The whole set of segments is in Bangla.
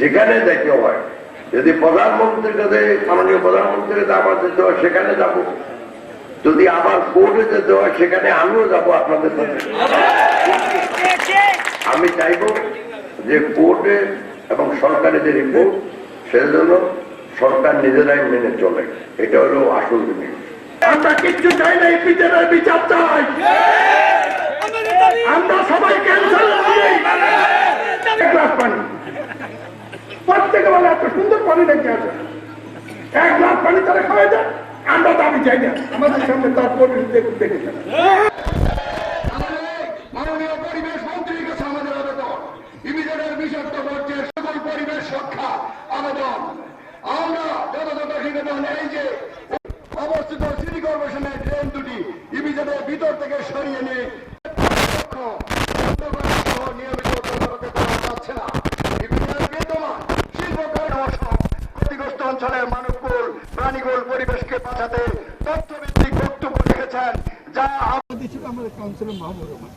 যেখানে যেতে হয়, যদি প্রধানমন্ত্রীর কাছে, মাননীয় প্রধানমন্ত্রীর কাছে আমার যেতে হয় সেখানে যাব, যদি আবার কোর্টে যেতে হয় সেখানে আমিও যাব আপনাদের সাথে। আমি চাইব যে কোর্টে এবং সরকারের যে রিপোর্ট সেটা জন্য সরকার নিজেরাই মেনে চলে, এটা হলো আসল জিনিস। আমরা কিচ্ছু চাই না, বিচারের বিচার চাই। আমরা সবাই ক্যান্সার এক গ্লাস পানি প্রত্যেকে বলে এত সুন্দর পানি রেখে আছে, এক গ্লাস পানি তারা খাওয়া যায়। আমরা দাবি চাই না, আমাদের সামনে তার দেখেছেন। মাননীয় পরিবেশ মন্ত্রীর কাছে আমাদের আবেদন, ইমিডিয়েটের বিষাক্ত বর্জ্যের সকল পরিবেশ রক্ষা আবেদন। আমরা যথাযথ নিবেদন এই যে অবস্থিত সিটি কর্পোরেশনের ড্রেন দুটি ইমিডিয়েটের ভিতর থেকে সরিয়ে নিয়ে নিয়মিত করা যাচ্ছে না। বিদ্যমান শিল্প ক্ষতিগ্রস্ত অঞ্চলের মানবকুল প্রাণীকুল পরিবেশকে বাঁচাতে তথ্যভিত্তিক বক্তব্য রেখেছেন, যা আমাদের কাউন্সিলর মাহমুদ রহমান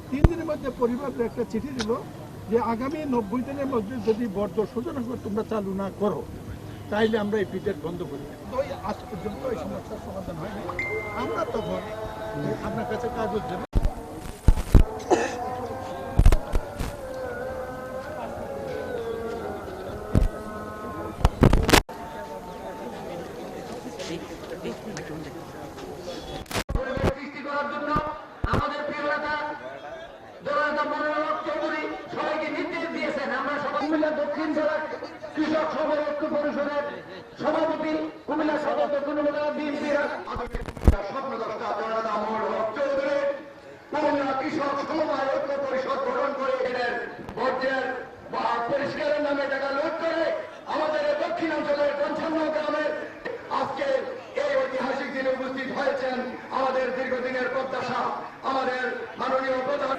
3 দিনের মধ্যে পরিবারকে একটা চিঠি দিল যে আগামী 90 দিনের মধ্যে যদি বর্জ্য শোধনাগার তোমরা চালু না করো তাইলে আমরা এই পিটেট বন্ধ করি। তো আজ পর্যন্ত এই সমস্যার সমাধান হয়নি। আমরা তখন আপনার কাছে কাগজ দেব। আমাদের প্রিয় নেতা জননেতা মনোরম চৌধুরী সবাইকে নির্দেশ দিয়েছেন, আমরা সবাই কুমিল্লা দক্ষিণ জেলা কৃষক সভা ঐক্য পরিষদের সভাপতি, কুমিল্লা সদর দক্ষিণ উপজেলা বিএনপির স্বপ্নদ্রষ্টা জননেতা মনোরম চৌধুরী কুমিল্লা কৃষক সমবায় ঐক্য পরিষদ গঠন করে এদের বর্জ্যের পরিষ্কারের নামে টাকা লুট করে আমাদের দক্ষিণাঞ্চলের 55 গ্রামের আজকে এই ঐতিহাসিক দিনে উপস্থিত হয়েছেন আমাদের দীর্ঘদিনের প্রত্যাশা আমাদের মাননীয় প্রধান